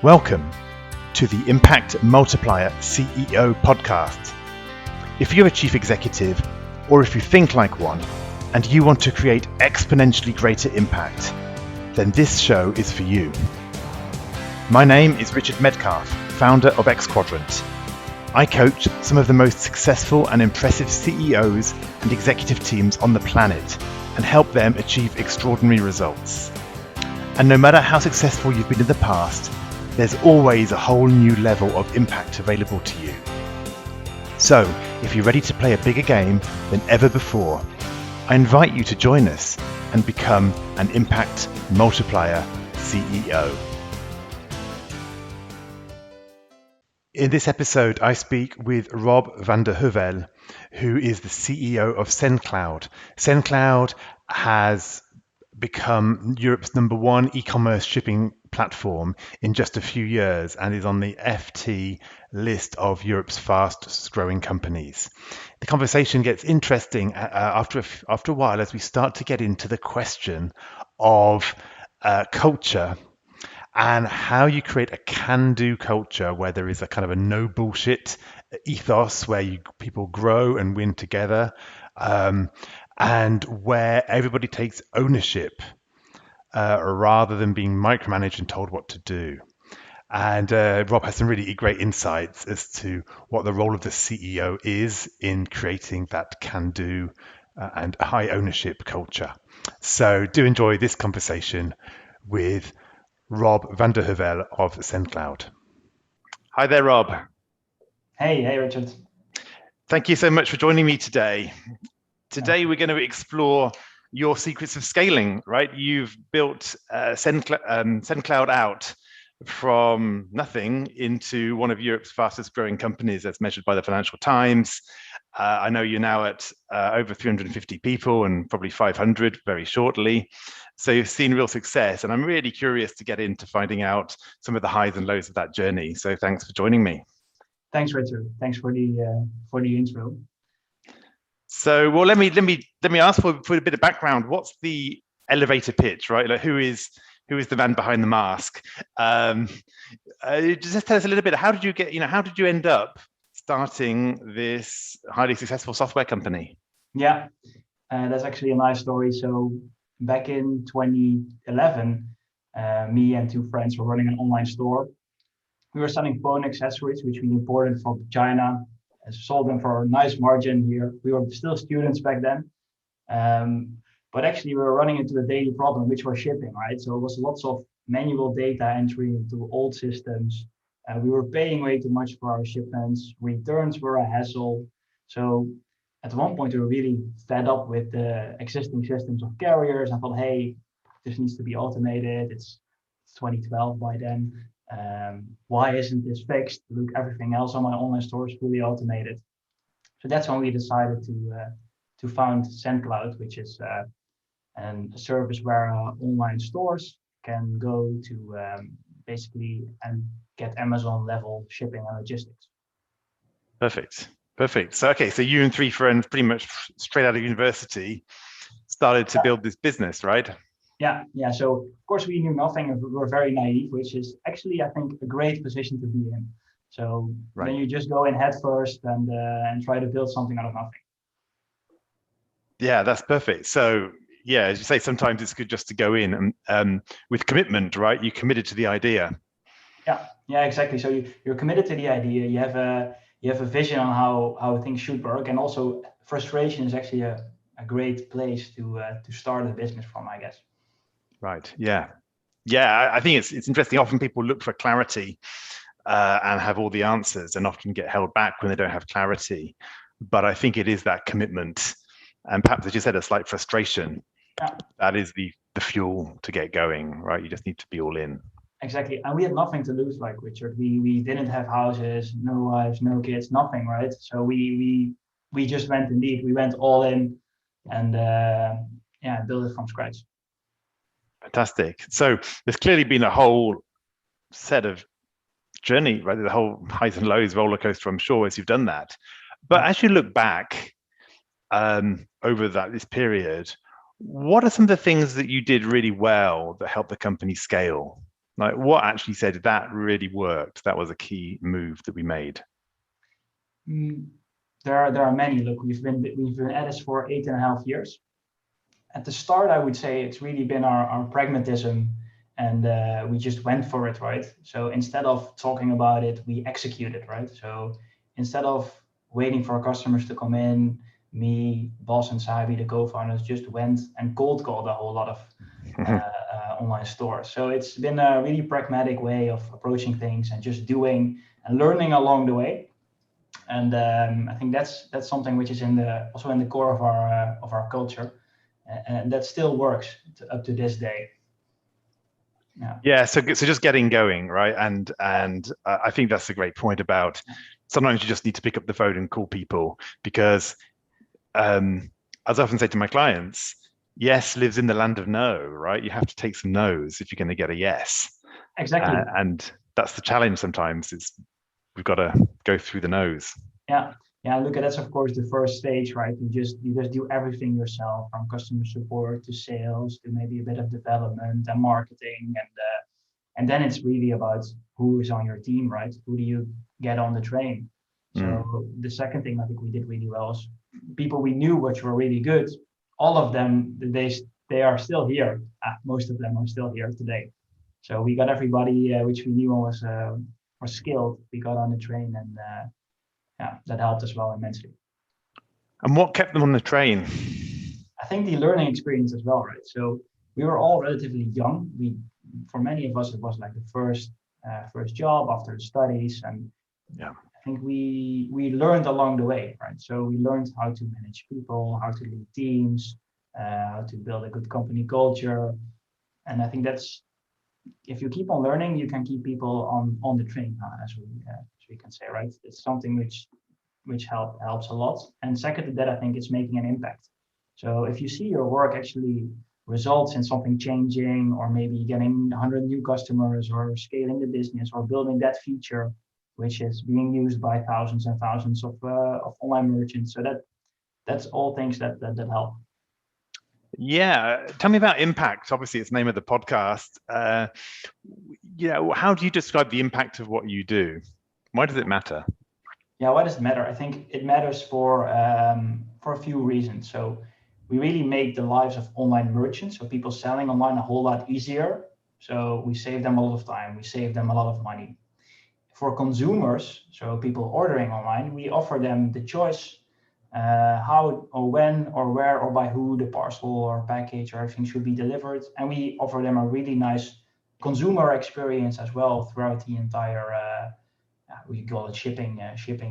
Welcome to the Impact Multiplier CEO podcast. If you're a chief executive, or if you think like one, and you want to create exponentially greater impact, then this show is for you. My name is Richard Medcalf, founder of X Quadrant. I coach some of the most successful and impressive CEOs and executive teams on the planet and help them achieve extraordinary results. And no matter how successful you've been in the past, there's always a whole new level of impact available to you. So, if you're ready to play a bigger game than ever before, I invite you to join us and become an Impact Multiplier CEO. In this episode, I speak with Rob van der Heuvel, who is the CEO of Sendcloud. Sendcloud has become Europe's #1 e-commerce shipping platform in just a few years and is on the FT list of Europe's fastest growing companies. The conversation gets interesting after a while as we start to get into the question of culture and how you create a can-do culture where there is a kind of a no bullshit ethos where people grow and win together, and where everybody takes ownership rather than being micromanaged and told what to do. And Rob has some really great insights as to what the role of the CEO is in creating that can-do and high ownership culture. So do enjoy this conversation with Rob van der Heuvel of Sendcloud. Hi there, Rob. Hey, Richard. Thank you so much for joining me today. Today, we're going to explore your secrets of scaling, right? You've built Sendcloud out from nothing into one of Europe's fastest growing companies as measured by the Financial Times. I know you're now at over 350 people and probably 500 very shortly. So you've seen real success, and I'm really curious to get into finding out some of the highs and lows of that journey. So thanks for joining me. Thanks, Richard. Thanks for the intro. So, well, let me ask for a bit of background. What's the elevator pitch, right? Like, who is the man behind the mask? Just tell us a little bit. How did you end up starting this highly successful software company? Yeah, that's actually a nice story. So back in 2011, me and two friends were running an online store. We were selling phone accessories, which we imported from China, and sold them for a nice margin here. We were still students back then. But actually we were running into a daily problem, which was shipping, right? So it was lots of manual data entry into old systems. We were paying way too much for our shipments. Returns were a hassle. So at one point we were really fed up with the existing systems of carriers. I thought, hey, this needs to be automated. It's 2012 by then. Why isn't this fixed? Look, everything else on my online store is fully automated. So that's when we decided to found Sendcloud, which is a service where online stores can go to basically and get Amazon level shipping and logistics. Perfect. So you and three friends, pretty much straight out of university, started to build this business, right? Yeah. So of course we knew nothing, and we were very naive, which is actually, I think, a great position to be in. So Then you just go in head first and try to build something out of nothing. Yeah, that's perfect. So yeah, as you say, sometimes it's good just to go in and with commitment, right? You committed to the idea. Yeah, exactly. So you're committed to the idea. You have a vision on how things should work, and also frustration is actually a great place to start a business from, I guess. Right. Yeah. I think it's interesting. Often people look for clarity and have all the answers, and often get held back when they don't have clarity. But I think it is that commitment, and perhaps, as you said, a slight frustration. Yeah. That is the fuel to get going, right? You just need to be all in. Exactly. And we had nothing to lose, like Richard. We didn't have houses, no wives, no kids, nothing, right? So we just went We went all in and built it from scratch. Fantastic. So there's clearly been a whole set of journey, right? The whole highs and lows roller coaster, I'm sure, as you've done that. But as you look back over this period, what are some of the things that you did really well that helped the company scale? Like, what actually said that really worked? That was a key move that we made. Mm, there are many. Look, we've been at this for 8.5 years. At the start, I would say it's really been our pragmatism, and we just went for it, right? So instead of talking about it, we executed, right? So instead of waiting for our customers to come in, me, boss, and Sabi, the co-founders, just went and cold called a whole lot of online stores. So it's been a really pragmatic way of approaching things and just doing and learning along the way. And I think that's something which is also in the core of our culture, and that still works up to this day. Yeah, so just getting going, right? And I think that's a great point about sometimes you just need to pick up the phone and call people because, as I often say to my clients, yes lives in the land of no, right? You have to take some no's if you're going to get a yes. Exactly. And that's the challenge sometimes is we've got to go through the no's. Yeah. Look, that's of course the first stage, right? You just do everything yourself, from customer support to sales to maybe a bit of development and marketing, and then it's really about who is on your team, right? Who do you get on the train? So the second thing I think we did really well is people we knew which were really good. All of them, they are still here. Most of them are still here today. So we got everybody which we knew was skilled. We got on the train, and that helped as well immensely. And what kept them on the train? I think the learning experience as well, right? So we were all relatively young. For many of us, it was like the first job after the studies, and yeah, I think we learned along the way, right? So we learned how to manage people, how to lead teams, how to build a good company culture, and I think that's, if you keep on learning, you can keep people on the train, as we can say, right? It's something which helps a lot. And second to that, I think it's making an impact. So if you see your work actually results in something changing, or maybe getting 100 new customers, or scaling the business, or building that feature which is being used by thousands and thousands of online merchants, so that's all things that help. Yeah, tell me about impact. Obviously, it's the name of the podcast. How do you describe the impact of what you do? Why does it matter? Yeah, why does it matter? I think it matters for a few reasons. So we really make the lives of online merchants, so people selling online, a whole lot easier. So we save them a lot of time, we save them a lot of money. For consumers, so people ordering online, we offer them the choice how or when or where or by who the parcel or package or everything should be delivered. And we offer them a really nice consumer experience as well throughout the entire we call it shipping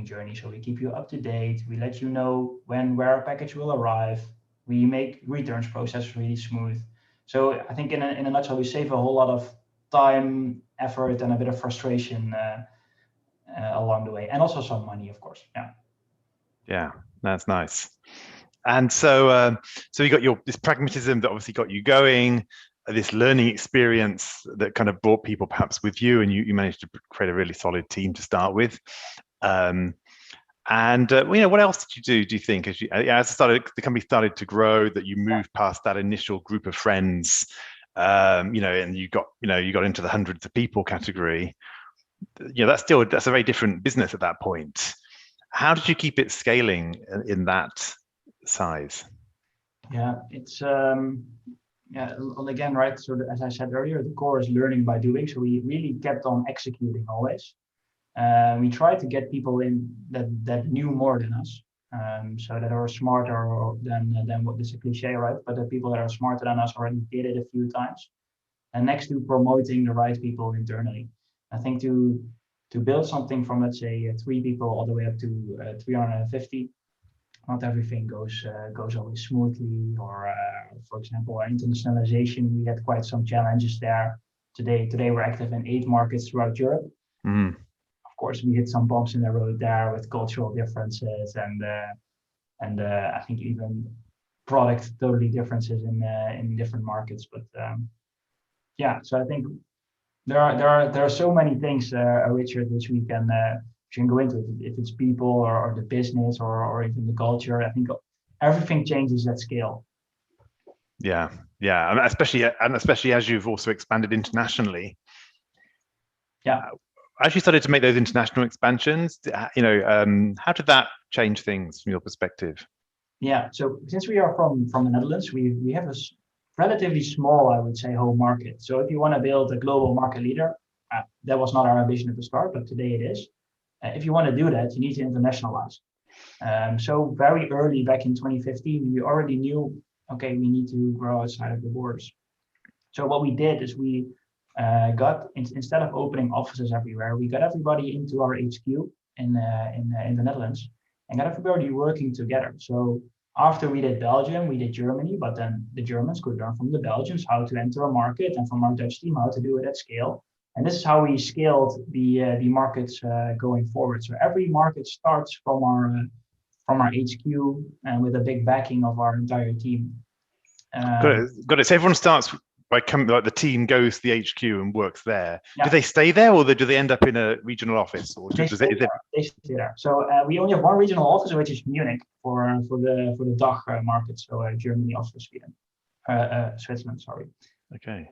journey. So we keep you up to date. We let you know where a package will arrive. We make returns process really smooth. So I think in a nutshell, we save a whole lot of time, effort, and a bit of frustration along the way, and also some money, of course. Yeah, that's nice. And so you got this pragmatism that obviously got you going, this learning experience that kind of brought people perhaps with you, and you managed to create a really solid team to start with. What else did you do? Do you think as the company started to grow, that you moved past that initial group of friends, and you got into the hundreds of people category? That's a very different business at that point. How did you keep it scaling in that size? Yeah, it's again, right. So as I said earlier, the core is learning by doing. So we really kept on executing always. We tried to get people in that knew more than us, so that are smarter than what is a cliche, right? But the people that are smarter than us already did it a few times. And next to promoting the right people internally, I think to build something from, let's say, 3 people all the way up to 350. Not everything goes always smoothly, or for example, our internationalization, we had quite some challenges there. Today we're active in 8 markets throughout Europe. Of course, we hit some bumps in the road there with cultural differences, and I think even product totally differences in different markets. But so I think there are so many things, Richard, which we can go into. If it's people or the business or even the culture, I think everything changes at scale. Yeah, and especially as you've also expanded internationally, Yeah. As you started to make those international expansions, how did that change things from your perspective? Yeah. So since we are from the Netherlands, we have a relatively small, I would say, home market. So if you want to build a global market leader, that was not our ambition at the start, but today it is. If you want to do that, you need to internationalize. So very early back in 2015, we already knew, okay, we need to grow outside of the borders. So what we did is we instead of opening offices everywhere, we got everybody into our HQ in the Netherlands and got everybody working together. So after we did Belgium, we did Germany, but then the Germans could learn from the Belgians how to enter a market, and from our Dutch team how to do it at scale. And this is how we scaled the markets going forward. So every market starts from our HQ and with a big backing of our entire team. Got it. So everyone starts by coming, like the team goes to the HQ and works there. Yeah. Do they stay there, or do they end up in a regional office, or They stay there. So we only have one regional office, which is Munich for the DACH market. So Germany, Austria, Sweden, Switzerland. Sorry. Okay.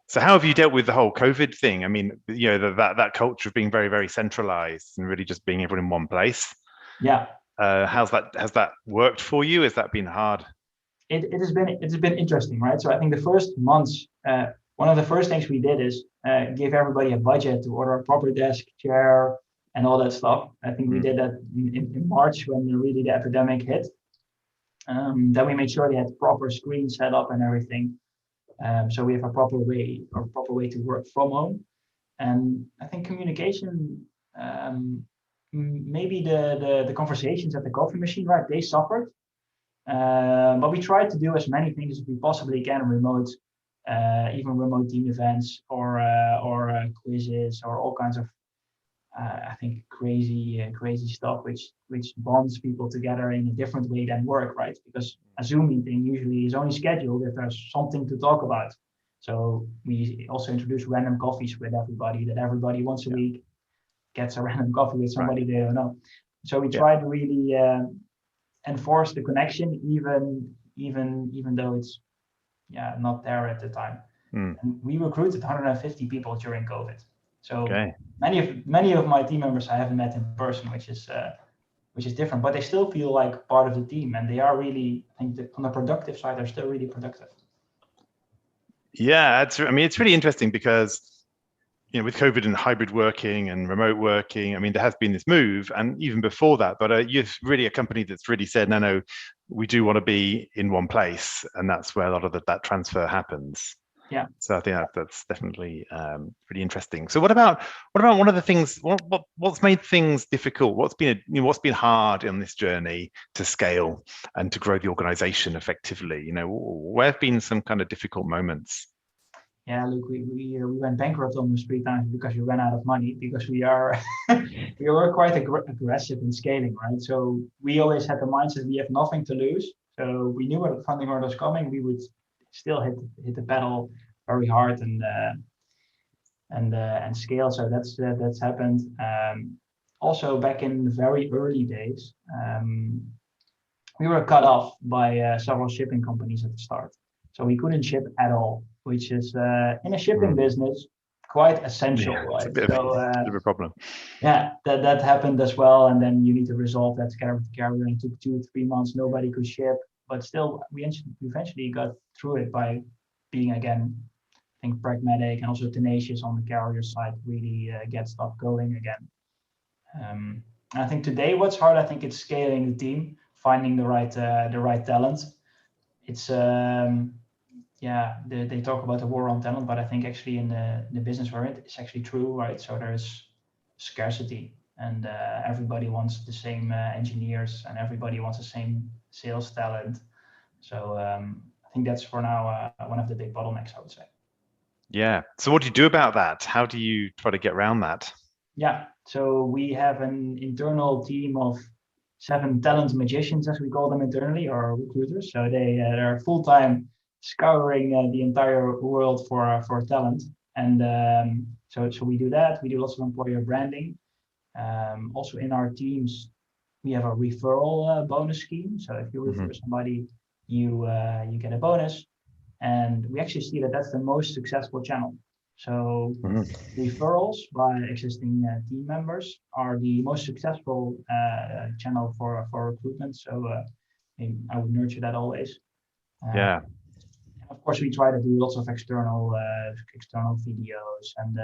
So how have you dealt with the whole COVID thing? I mean, that culture of being very, very centralized and really just being everyone in one place. Yeah. Has that worked for you? Has that been hard? It's been interesting, right? So I think the first months, one of the first things we did is give everybody a budget to order a proper desk, chair, and all that stuff. I think we did that in March when really the epidemic hit. Then we made sure they had proper screens set up and everything. So we have a proper way to work from home. And I think communication, maybe the conversations at the coffee machine, right? They suffered. But we try to do as many things as we possibly can remote, even remote team events or quizzes or all kinds of, I think, crazy stuff which bonds people together in a different way than work, right? Because a Zoom meeting usually is only scheduled if there's something to talk about. So we also introduce random coffees with everybody, that everybody once a week gets a random coffee with somebody they don't know. So we try to really enforce the connection, even though it's not there at the time. And we recruited 150 people during COVID. So many of my team members I haven't met in person, which is different, but they still feel like part of the team, and they are really, I think, on the productive side, they're still really productive. Yeah, it's really interesting because with COVID and hybrid working and remote working, I mean, there has been this move, and even before that, but you're really a company that's really said, no, we do want to be in one place, and that's where a lot of that transfer happens. Yeah. So I think that's definitely pretty interesting. So what about one of the things? What's made things difficult? What's been hard in this journey to scale and to grow the organization effectively? Where have been some kind of difficult moments? Yeah, look, we went bankrupt almost 3 times because we ran out of money, because we were quite aggressive in scaling, right? So we always had the mindset we have nothing to lose. So we knew when the funding round was coming, we would still hit the pedal very hard and scale. So that's happened. Also back in the very early days, we were cut off by several shipping companies at the start. So we couldn't ship at all, which is in a shipping business quite essential, right? It's a bit of a problem. Yeah, that happened as well, and then you need to resolve that together with the carrier. And it took 2 or 3 months. Nobody could ship, but still, we eventually got through it by being, again, I think, pragmatic and also tenacious on the carrier side. Really get stuff going again. I think today, what's hard, I think, it's scaling the team, finding the right talent. It's they talk about the war on talent, but I think actually in the business we're in, it's actually true, right? So there's scarcity, and everybody wants the same engineers, and everybody wants the same sales talent. So I think that's for now one of the big bottlenecks, I would say. Yeah. So what do you do about that? How do you try to get around that? Yeah. So we have an internal team of 7 talent magicians, as we call them internally, or recruiters. So they're full-time scouring the entire world for talent. And so we do that. We do lots of employer branding. Also in our teams, we have a referral bonus scheme. So if you refer somebody, you get a bonus. And we actually see that that's the most successful channel. So referrals by existing team members are the most successful channel for recruitment. So I would nurture that always. Yeah. And of course, we try to do lots of external videos, and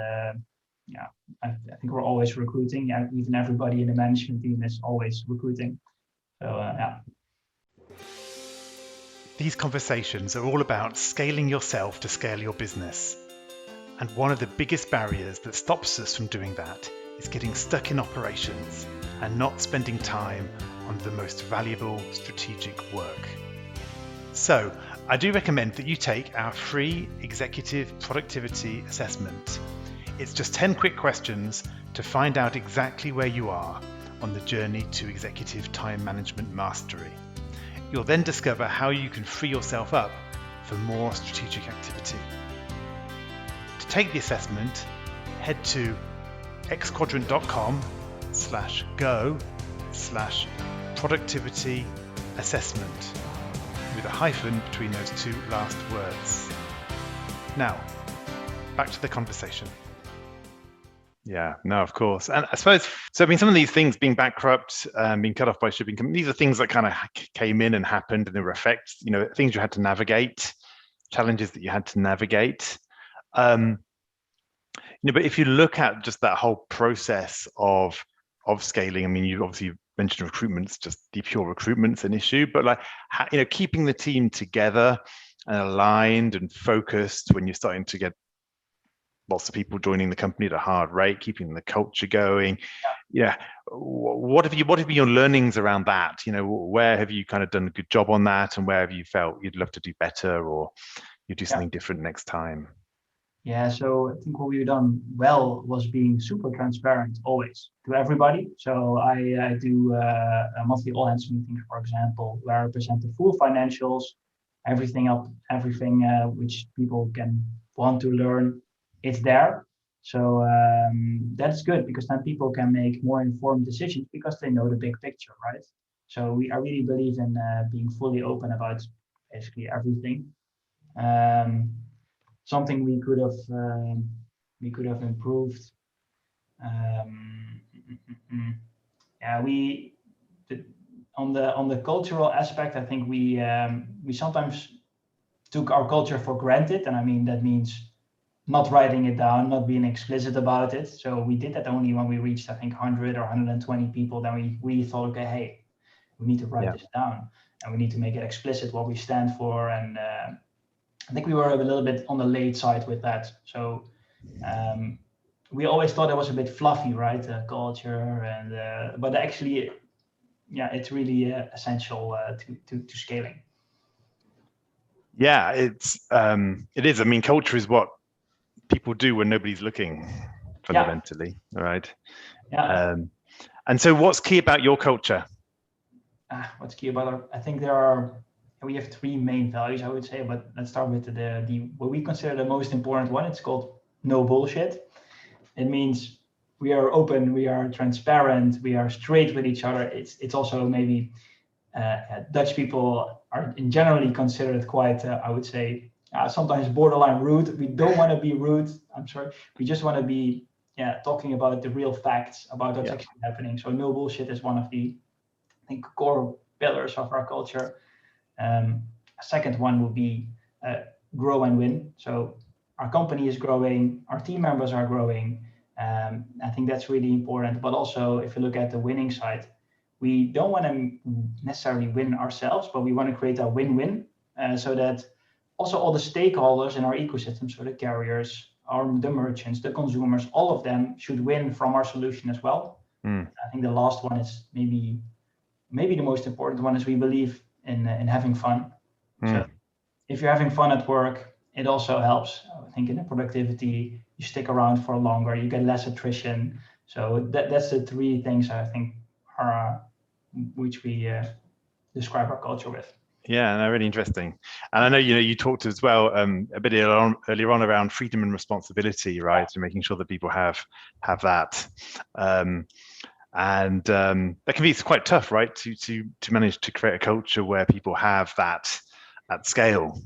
I think we're always recruiting. Yeah, even everybody in the management team is always recruiting. So yeah. These conversations are all about scaling yourself to scale your business. And one of the biggest barriers that stops us from doing that is getting stuck in operations and not spending time on the most valuable strategic work. So, I do recommend that you take our free executive productivity assessment. It's just 10 quick questions to find out exactly where you are on the journey to executive time management mastery. You'll then discover how you can free yourself up for more strategic activity. To take the assessment, head to xquadrant.com/go/productivity assessment with a hyphen between those two last words. Now, back to the conversation. Yeah, no, of course. And I suppose, so I mean, some of these things, being bankrupt, being cut off by shipping companies, these are things that kind of came in and happened, and they were effects, things you had to navigate, challenges that you had to navigate. But if you look at just that whole process of scaling, I mean, you obviously mentioned recruitment's just the pure recruitment's an issue, but like, keeping the team together and aligned and focused when you're starting to get lots of people joining the company at a hard rate, keeping the culture going. Yeah. What have been your learnings around that? Where have you kind of done a good job on that, and where have you felt you'd love to do better, or you do something different next time? Yeah, so I think what we've done well was being super transparent always to everybody. So I do a monthly all hands meeting, for example, where I present the full financials, everything which people can want to learn. It's there. So that's good, because then people can make more informed decisions because they know the big picture, right? So I really believe in being fully open about basically everything. Something we could have improved. On the cultural aspect, I think we sometimes took our culture for granted, and I mean that means not writing it down, not being explicit about it. So we did that only when we reached, I think, 100 or 120 people. Then we thought, okay, hey, we need to write this down, and we need to make it explicit what we stand for. And I think we were a little bit on the late side with that. So we always thought it was a bit fluffy, right? Culture, and but actually, it's really essential to scaling. Yeah, it is. I mean, culture is what people do when nobody's looking, fundamentally, right? Yeah. And so, what's key about your culture? What's key about we have three main values, I would say, but let's start with the what we consider the most important one. It's called no bullshit. It means we are open, we are transparent, we are straight with each other. It's also maybe Dutch people are generally considered quite, I would say, sometimes borderline rude. We don't want to be rude. I'm sorry. We just want to be talking about the real facts about what's actually happening. So no bullshit is one of the, I think, core pillars of our culture. A second one would be grow and win. So our company is growing, our team members are growing. I think that's really important. But also, if you look at the winning side, we don't want to necessarily win ourselves, but we want to create a win-win, so that also all the stakeholders in our ecosystem, so the carriers, the merchants, the consumers, all of them should win from our solution as well. I think the last one is maybe the most important one, is we believe in having fun. So if you're having fun at work, it also helps. I think in the productivity, you stick around for longer, you get less attrition. So that's the three things I think are which we describe our culture with. Yeah, no, really interesting. And I know you talked as well a bit earlier on around freedom and responsibility, right? And making sure that people have that. And that can be quite tough, right? To manage to create a culture where people have that at scale.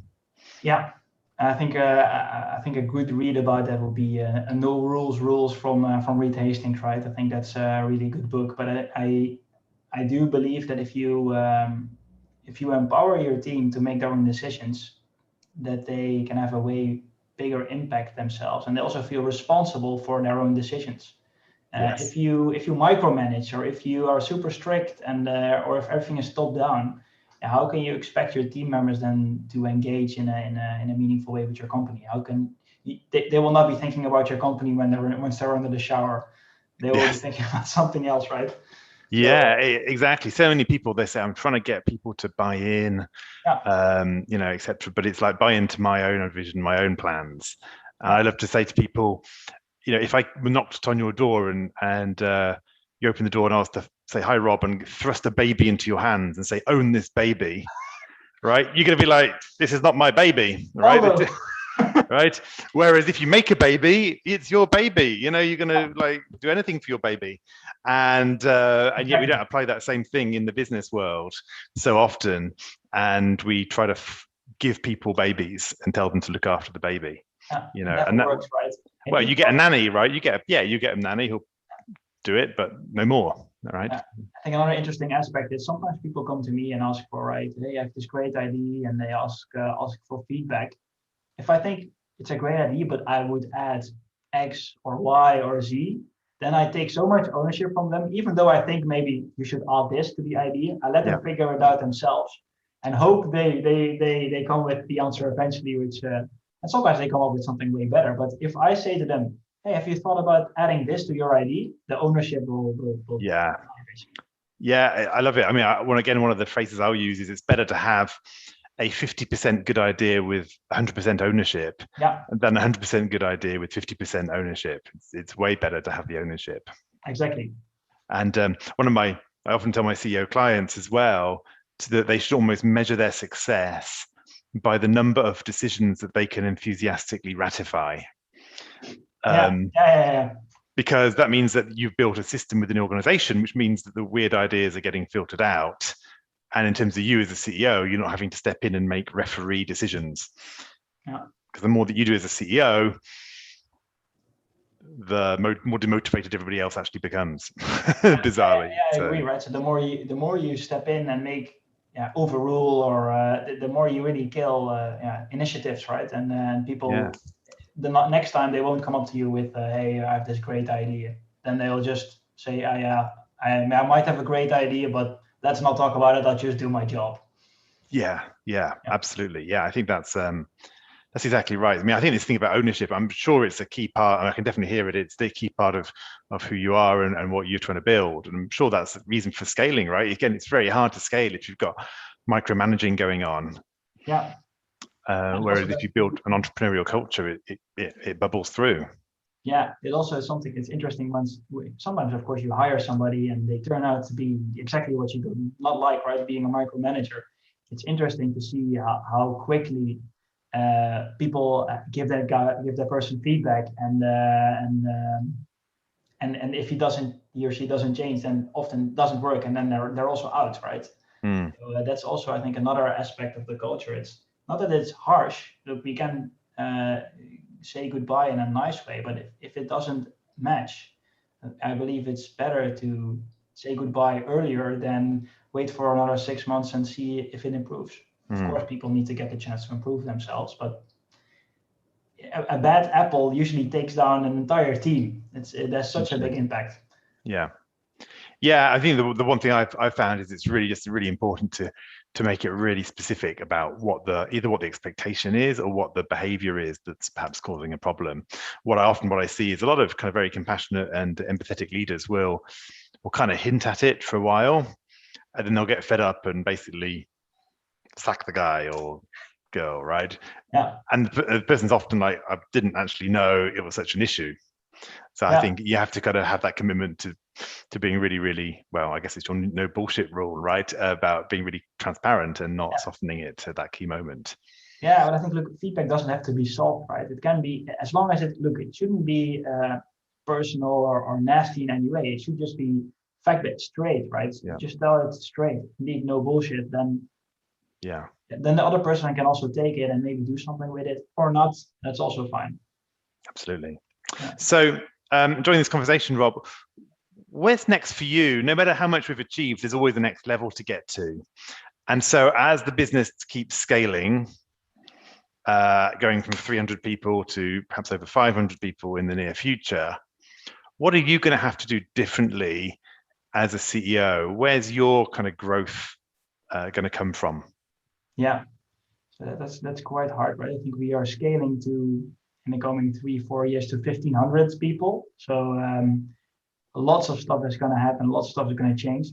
Yeah, I think a good read about that would be No Rules from Reed Hastings, right? I think that's a really good book. But I do believe that if you empower your team to make their own decisions, that they can have a way bigger impact themselves, and they also feel responsible for their own decisions. Yes. If you micromanage, or if you are super strict, and or if everything is top down, how can you expect your team members then to engage in a meaningful way with your company? How can they will not be thinking about your company once they're under the shower. They will be Yes. thinking about something else, right? So Yeah, exactly. So many people, they say, I'm trying to get people to buy in, yeah, etc. But it's like buy into my own vision, my own plans. And I yeah, love to say to people, if I knocked on your door and you open the door and I was to say, hi, Rob, and thrust a baby into your hands and say, own this baby, right? You're going to be like, this is not my baby, hell right? no. Right. Whereas if you make a baby, it's your baby. You're going to like do anything for your baby, and yet we don't Exactly. apply that same thing in the business world so often, and we try to give people babies and tell them to look after the baby. Yeah, it never And that, works, right? And well, even you get a nanny, right? You get a nanny who'll do it, but no more. All right. I think another interesting aspect is sometimes people come to me and ask for, right, hey, I have this great idea, and they ask for feedback. If I think it's a great idea, but I would add X or Y or Z, then I take so much ownership from them. Even though I think maybe you should add this to the idea, I let Yeah. them figure it out themselves, and hope they come with the answer eventually. And sometimes they come up with something way better. But if I say to them, hey, have you thought about adding this to your ID? The ownership will Yeah. Yeah, I love it. I mean, one of the phrases I'll use is it's better to have a 50% good idea with 100% ownership yeah, than a 100% good idea with 50% ownership. It's way better to have the ownership. exactly. And I often tell my CEO clients as well that they should almost measure their success by the number of decisions that they can enthusiastically ratify. Yeah. Because that means that you've built a system within an organization, which means that the weird ideas are getting filtered out. And in terms of you as a CEO, you're not having to step in and make referee decisions. Yeah. Because the more that you do as a CEO, the more demotivated everybody else actually becomes, bizarrely. I agree, right? So the more you step in and make overrule, or the more you really kill initiatives, right? And then Yeah. people, the next time they won't come up to you with, hey, I have this great idea. Then they'll just say, I might have a great idea, but let's not talk about it. I'll just do my job. Yeah, absolutely. Yeah, I think that's exactly right. I mean, I think this thing about ownership, I'm sure it's a key part, and I can definitely hear it. It's the key part of who you are and what you're trying to build. And I'm sure that's the reason for scaling, right? Again, it's very hard to scale if you've got micromanaging going on. Yeah. Whereas if you build an entrepreneurial culture, it bubbles through. Yeah, it also is something that's interesting once sometimes, of course, you hire somebody and they turn out to be exactly what you do not like, right? Being a micromanager. It's interesting to see how quickly people give that person feedback, and if he or she doesn't change, then often doesn't work, and then they're also out, right? Mm. So that's also, I think, another aspect of the culture. It's not that it's harsh. Look, we can say goodbye in a nice way, but if it doesn't match, I believe it's better to say goodbye earlier than wait for another 6 months and see if it improves. Of course, people need to get the chance to improve themselves, but a bad apple usually takes down an entire team. There's such a big impact. Yeah. Yeah, I think the one thing I've found is it's really important to make it really specific about either what the expectation is or what the behavior is that's perhaps causing a problem. What I see is a lot of kind of very compassionate and empathetic leaders will kind of hint at it for a while, and then they'll get fed up and basically sack the guy or girl, right? Yeah. And the person's often like, I didn't actually know it was such an issue. So I think you have to kind of have that commitment to being really, really, well, I guess it's your no bullshit rule, right? About being really transparent and not softening it at that key moment. Yeah, but I think, look, feedback doesn't have to be soft, right? It can be, as long as it shouldn't be personal or nasty in any way. It should just be fact-based, straight, right? Yeah. Just tell it straight. Indeed, no bullshit. Then Yeah. Then the other person can also take it and maybe do something with it or not. That's also fine. Absolutely. Yeah. So during this conversation, Rob, where's next for you? No matter how much we've achieved, there's always the next level to get to. And so as the business keeps scaling, going from 300 people to perhaps over 500 people in the near future, what are you going to have to do differently as a CEO? Where's your kind of growth going to come from? Yeah, so that's quite hard, right? I think we are scaling to in the coming 3-4 years to 1,500 people. So lots of stuff is going to happen. Lots of stuff is going to change.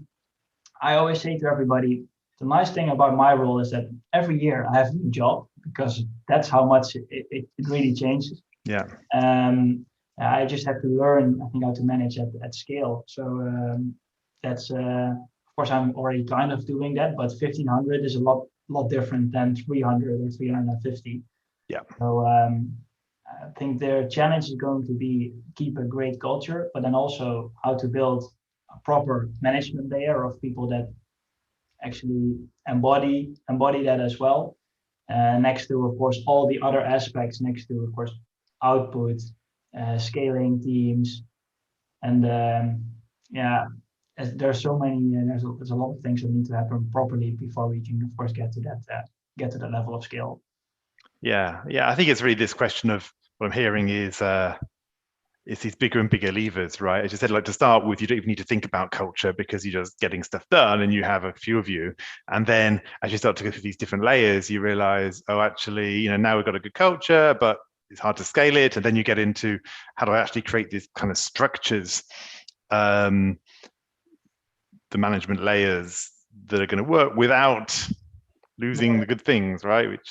I always say to everybody, the nice thing about my role is that every year I have a new job because that's how much it really changes. Yeah. I just have to learn, I think, how to manage at scale. So that's, of course, I'm already kind of doing that, but 1,500 is a lot different than 300 or 350. Yeah. So I think the challenge is going to be keep a great culture, but then also how to build a proper management layer of people that actually embody that as well. Next to, of course, all the other aspects, next to, of course, output, scaling teams, and there's so many. There's a lot of things that need to happen properly before we can, of course, get to that level of scale. Yeah. I think it's really this question of what I'm hearing is it's these bigger and bigger levers, right? As you said, like to start with, you don't even need to think about culture because you're just getting stuff done and you have a few of you. And then as you start to go through these different layers, you realize, oh, actually, now we've got a good culture, but it's hard to scale it. And then you get into how do I actually create these kind of structures, the management layers that are going to work without losing the good things, right? Which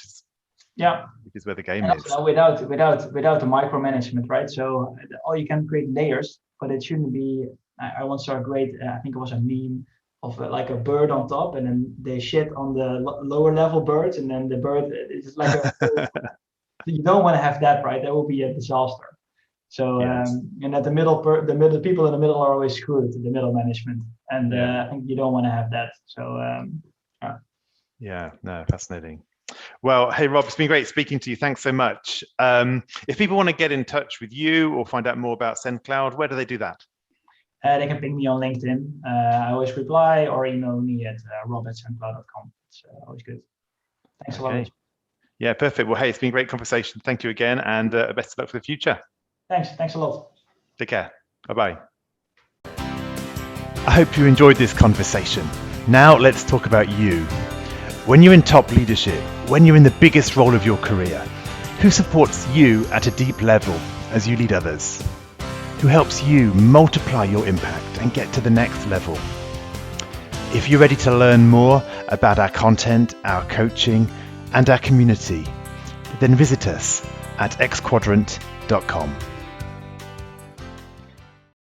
is where the game is. Without the micromanagement, right? So you can create layers, but it shouldn't be. I once saw a great, I think it was a meme of like a bird on top, and then they shit on the lower level birds, and then the bird is like you don't want to have that, right? That will be a disaster. So Yes. and at the middle people in the middle are always screwed, the middle management, and I think you don't want to have that. So no, fascinating. Well, hey, Rob, it's been great speaking to you. Thanks so much. If people want to get in touch with you or find out more about Sendcloud, where do they do that? They can ping me on LinkedIn. I always reply, or email me at rob@sendcloud.com. It's always good. Thanks a lot. Yeah, perfect. Well, hey, it's been a great conversation. Thank you again, and best of luck for the future. Thanks a lot. Take care. Bye-bye. I hope you enjoyed this conversation. Now let's talk about you. When you're in top leadership, when you're in the biggest role of your career, who supports you at a deep level as you lead others? Who helps you multiply your impact and get to the next level? If you're ready to learn more about our content, our coaching, and our community, then visit us at xquadrant.com.